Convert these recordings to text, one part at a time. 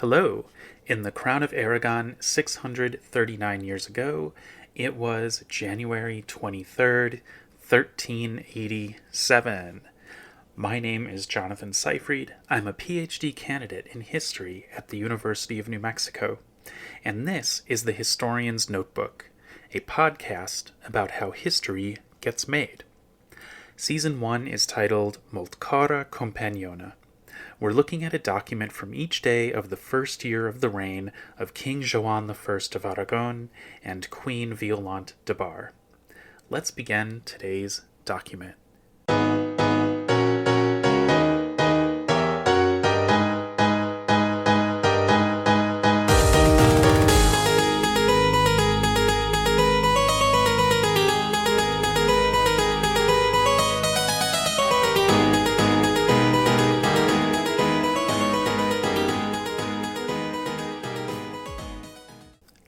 Hello. In the Crown of Aragon 639 years ago, it was January 23rd, 1387. My name is Jonathan Seyfried. I'm a PhD candidate in history at the University of New Mexico, and this is the Historian's Notebook, a podcast about how history gets made. Season 1 is titled Multcara Companiona. We're looking at a document from each day of the first year of the reign of King Joan I of Aragon and Queen Violante de Bar. Let's begin today's document.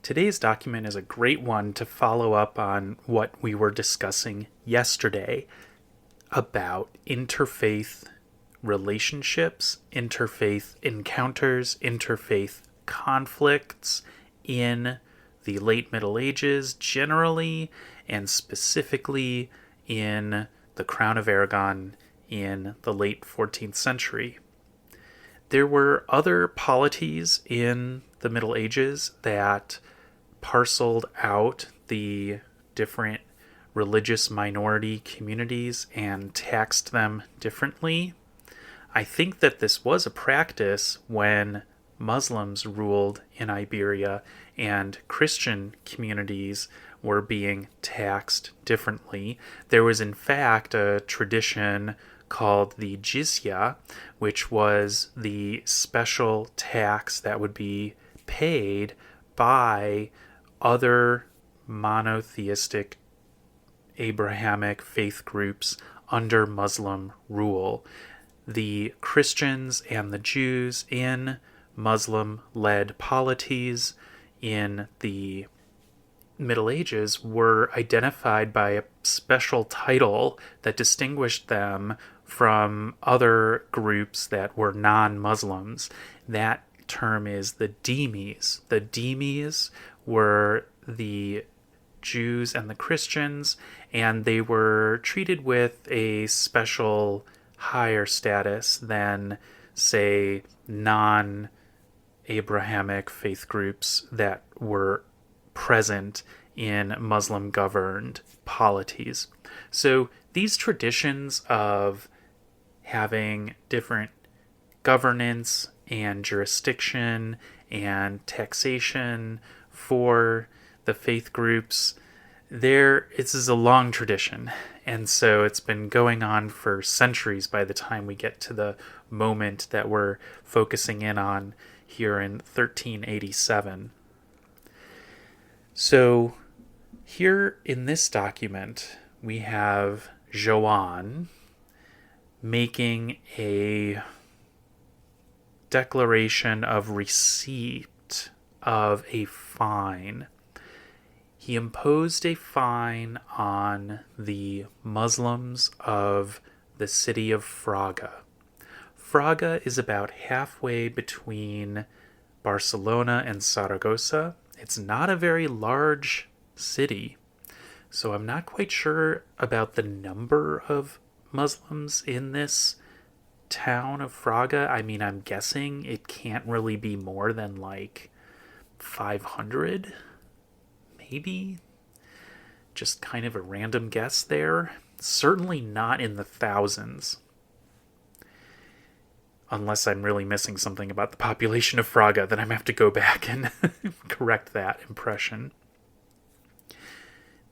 Today's document is a great one to follow up on what we were discussing yesterday about interfaith relationships, interfaith encounters, interfaith conflicts in the late Middle Ages generally, and specifically in the Crown of Aragon in the late 14th century. There were other polities in the Middle Ages that parceled out the different religious minority communities and taxed them differently. I think that this was a practice when Muslims ruled in Iberia and Christian communities were being taxed differently. There was in fact a tradition called the jizya, which was the special tax that would be paid by other monotheistic Abrahamic faith groups under Muslim rule. The Christians and the Jews in Muslim-led polities in the Middle Ages were identified by a special title that distinguished them from other groups that were non-Muslims. That term is the dhimmis. The dhimmis were the Jews and the Christians, and they were treated with a special higher status than, say, non-Abrahamic faith groups that were present in Muslim-governed polities. So these traditions of having different governance and jurisdiction and taxation for the faith groups, this is a long tradition, and so it's been going on for centuries by the time we get to the moment that we're focusing in on here in 1387. So here in this document we have Joan making a declaration of receipt of a fine. He imposed a fine on the Muslims of the city of Fraga. Fraga is about halfway between Barcelona and Saragossa. It's not a very large city, so I'm not quite sure about the number of Muslims in this town of Fraga. I mean, I'm guessing it can't really be more than like 500, maybe. Just kind of a random guess there. Certainly not in the thousands. Unless I'm really missing something about the population of Fraga, then I'm going to have to go back and correct that impression.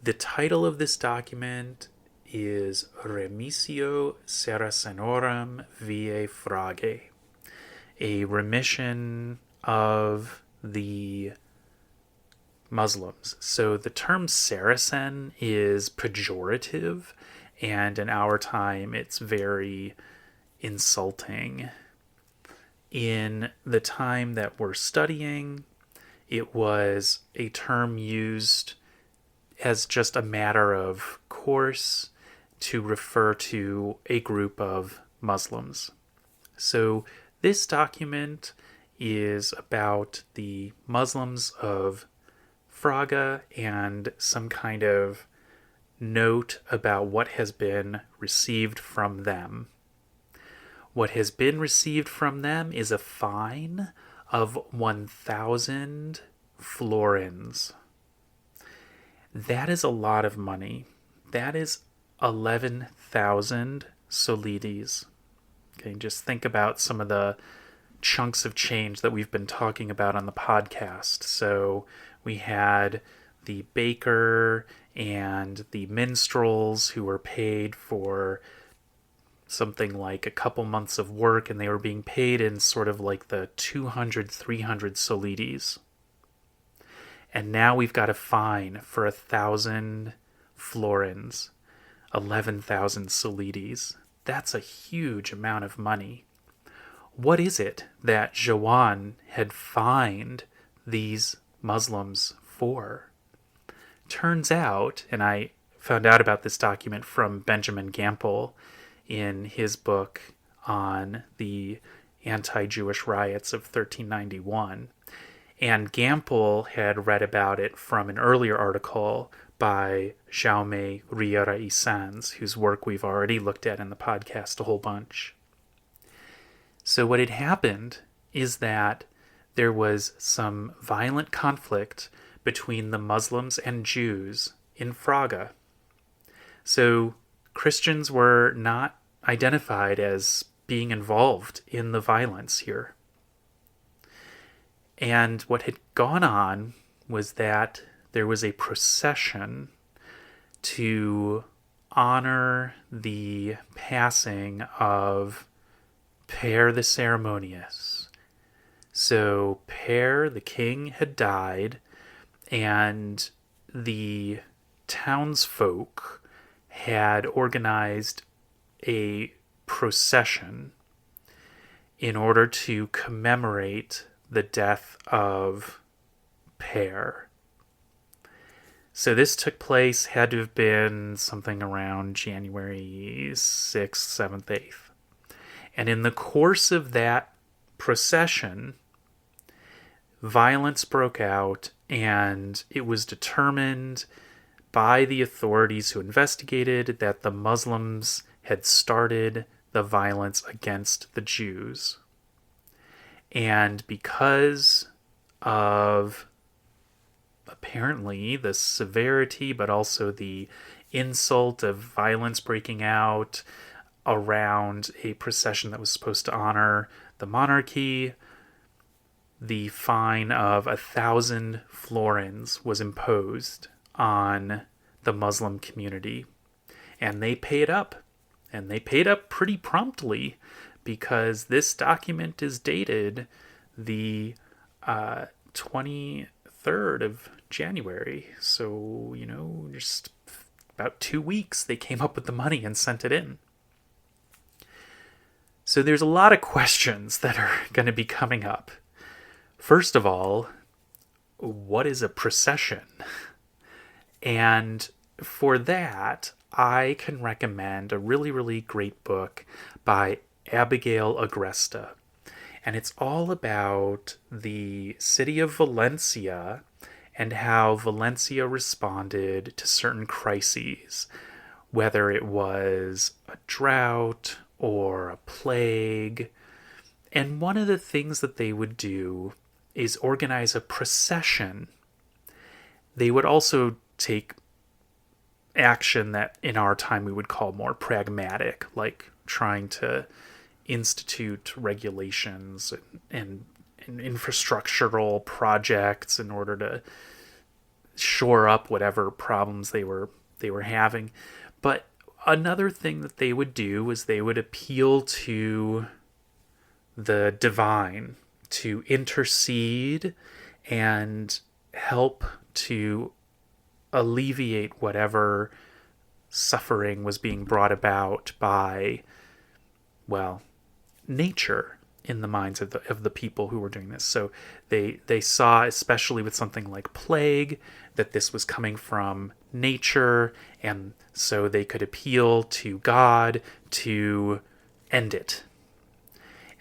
The title of this document is Remissio Saracenorum Viae Fragae, a remission of the Muslims. So the term Saracen is pejorative, and in our time it's very insulting. In the time that we're studying, it was a term used as just a matter of course to refer to a group of Muslims. So this document is about the Muslims of Fraga and some kind of note about what has been received from them. What has been received from them is a fine of 1,000 florins. That is a lot of money. That is 11,000 solides. Okay, just think about some of the chunks of change that we've been talking about on the podcast. So we had the baker and the minstrels who were paid for something like a couple months of work, and they were being paid in sort of like the 200, 300 solides. And now we've got a fine for 1,000 florins, 11,000 solides. That's a huge amount of money. What is it that Joan had fined these Muslims for? Turns out, and I found out about this document from Benjamin Gamble in his book on the anti-Jewish riots of 1391, and Gamble had read about it from an earlier article by Jaume Riera y Sans, whose work we've already looked at in the podcast a whole bunch. So what had happened is that there was some violent conflict between the Muslims and Jews in Fraga. So Christians were not identified as being involved in the violence here. And what had gone on was that there was a procession to honor the passing of Père the Ceremonious. So Père the king had died, and the townsfolk had organized a procession in order to commemorate the death of Père. So this took place, had to have been something around January 6th, 7th, 8th. And in the course of that procession, violence broke out, and it was determined by the authorities who investigated that the Muslims had started the violence against the Jews. And because of apparently the severity, but also the insult of violence breaking out around a procession that was supposed to honor the monarchy, the fine of 1,000 florins was imposed on the Muslim community. And they paid up. And they paid up pretty promptly, because this document is dated the 23rd of January. So, just about 2 weeks they came up with the money and sent it in. So there's a lot of questions that are going to be coming up. First of all, what is a procession? And for that, I can recommend a really, really great book by Abigail Agresta. And it's all about the city of Valencia and how Valencia responded to certain crises, whether it was a drought or a plague. And one of the things that they would do is organize a procession. They would also take action that in our time we would call more pragmatic, like trying to institute regulations and infrastructural projects in order to shore up whatever problems they were having. But another thing that they would do is they would appeal to the divine to intercede and help to alleviate whatever suffering was being brought about by, nature in the minds of the people who were doing this. So they saw, especially with something like plague, that this was coming from nature, and so they could appeal to God to end it.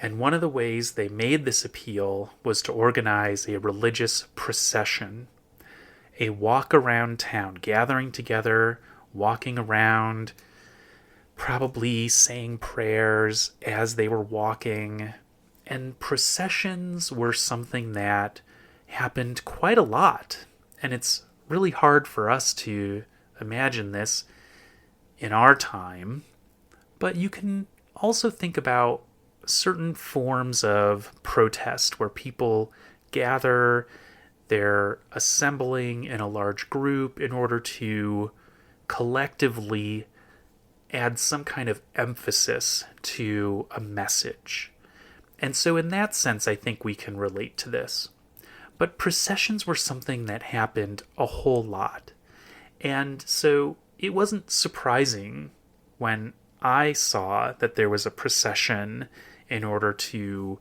And one of the ways they made this appeal was to organize a religious procession, a walk around town, gathering together, walking around, probably saying prayers as they were walking. And processions were something that happened quite a lot. And it's really hard for us to imagine this in our time. But you can also think about certain forms of protest where people gather, they're assembling in a large group in order to collectively add some kind of emphasis to a message. And so in that sense, I think we can relate to this. But processions were something that happened a whole lot. And so it wasn't surprising when I saw that there was a procession in order to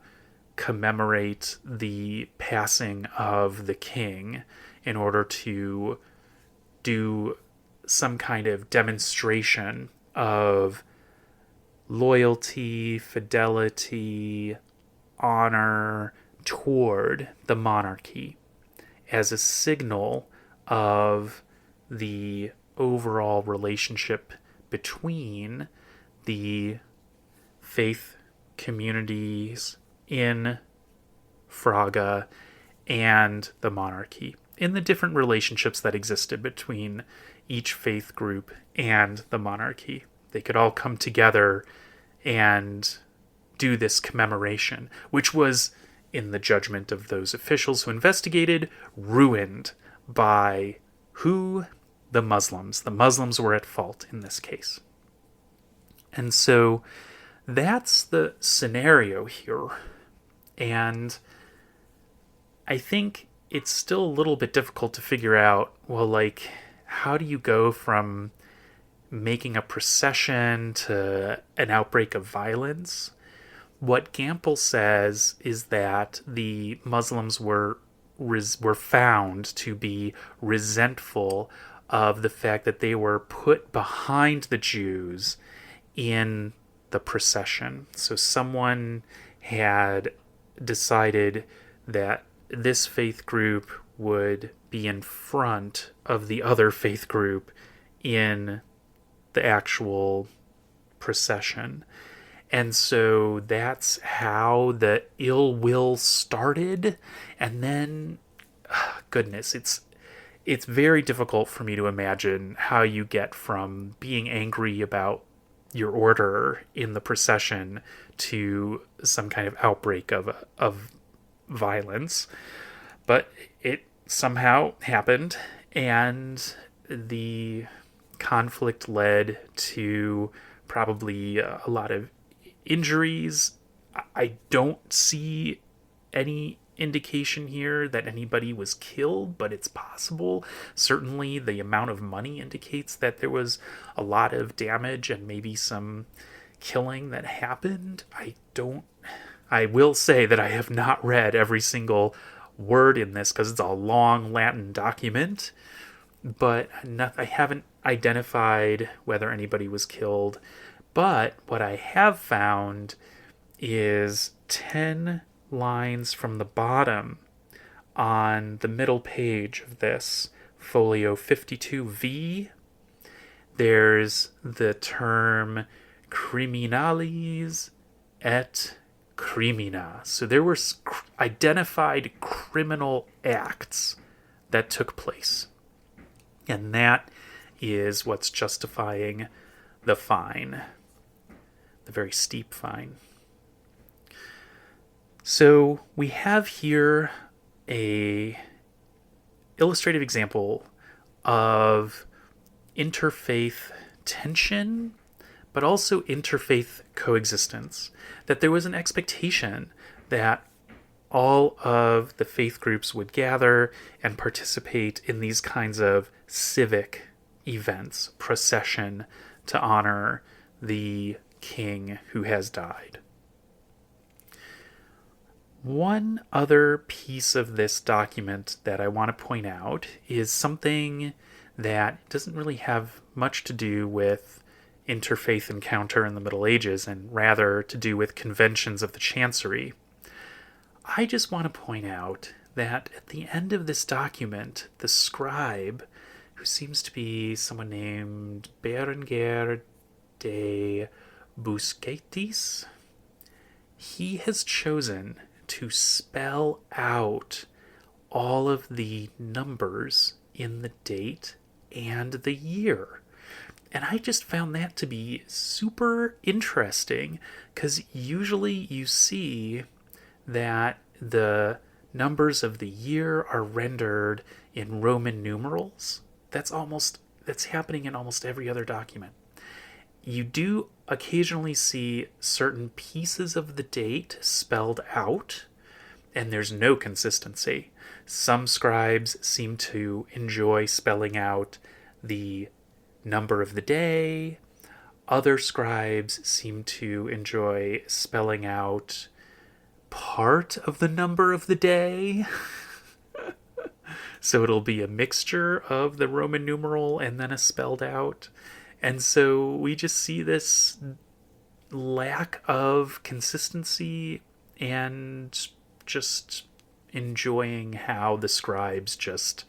commemorate the passing of the king, in order to do some kind of demonstration of loyalty, fidelity, honor toward the monarchy as a signal of the overall relationship between the faith communities in Fraga and the monarchy, in the different relationships that existed between each faith group and the monarchy. They could all come together and do this commemoration, which was, in the judgment of those officials who investigated, ruined by who? The Muslims. The Muslims were at fault in this case. And so that's the scenario here. And I think it's still a little bit difficult to figure out, well, like, how do you go from making a procession to an outbreak of violence? What Gamble says is that the Muslims were found to be resentful of the fact that they were put behind the Jews in the procession. So someone had decided that this faith group would be in front of the other faith group in the actual procession. And so that's how the ill will started. And then, goodness, it's very difficult for me to imagine how you get from being angry about your order in the procession to some kind of outbreak of violence. But it somehow happened, and the conflict led to probably a lot of injuries. I don't see any indication here that anybody was killed, but it's possible. Certainly the amount of money indicates that there was a lot of damage and maybe some killing that happened. I will say that I have not read every single word in this because it's a long Latin document, but I haven't identified whether anybody was killed. But what I have found is 10 lines from the bottom on the middle page of this, folio 52V. There's the term criminalis et crimina. So there were identified criminal acts that took place. And that is what's justifying the fine, the very steep fine. So we have here a illustrative example of interfaith tension, but also interfaith coexistence. That there was an expectation that all of the faith groups would gather and participate in these kinds of civic events, procession, to honor the king who has died. One other piece of this document that I want to point out is something that doesn't really have much to do with interfaith encounter in the Middle Ages and rather to do with conventions of the Chancery. I just want to point out that at the end of this document, the scribe, who seems to be someone named Berenguer de Busquetis, he has chosen to spell out all of the numbers in the date and the year. And I just found that to be super interesting, because usually you see that the numbers of the year are rendered in Roman numerals. That's happening in almost every other document. You do occasionally see certain pieces of the date spelled out, and there's no consistency. Some scribes seem to enjoy spelling out the number of the day. Other scribes seem to enjoy spelling out part of the number of the day. So it'll be a mixture of the Roman numeral and then a spelled out. And so we just see this lack of consistency and just enjoying how the scribes just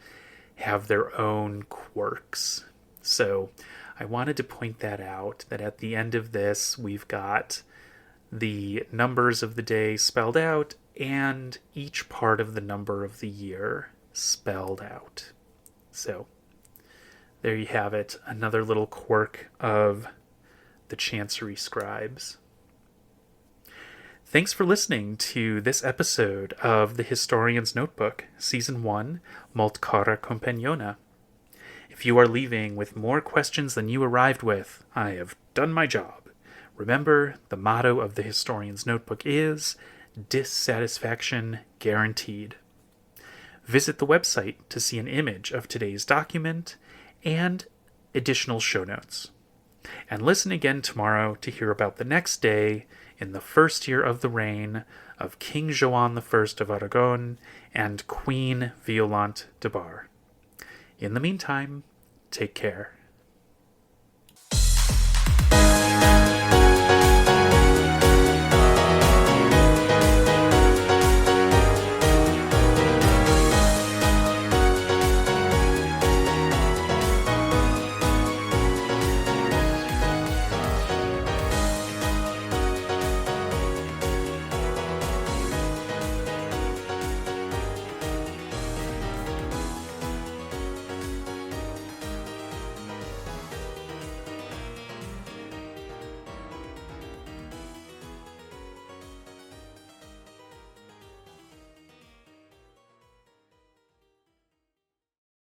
have their own quirks. So I wanted to point that out, that at the end of this, we've got the numbers of the day spelled out and each part of the number of the year spelled out. So there you have it, another little quirk of the Chancery scribes. Thanks for listening to this episode of The Historian's Notebook, Season 1, Molt Cara Companiona. If you are leaving with more questions than you arrived with, I have done my job. Remember, the motto of The Historian's Notebook is dissatisfaction guaranteed. Visit the website to see an image of today's document and additional show notes. And listen again tomorrow to hear about the next day in the first year of the reign of King Joan I of Aragon and Queen Violante de Bar. In the meantime, take care.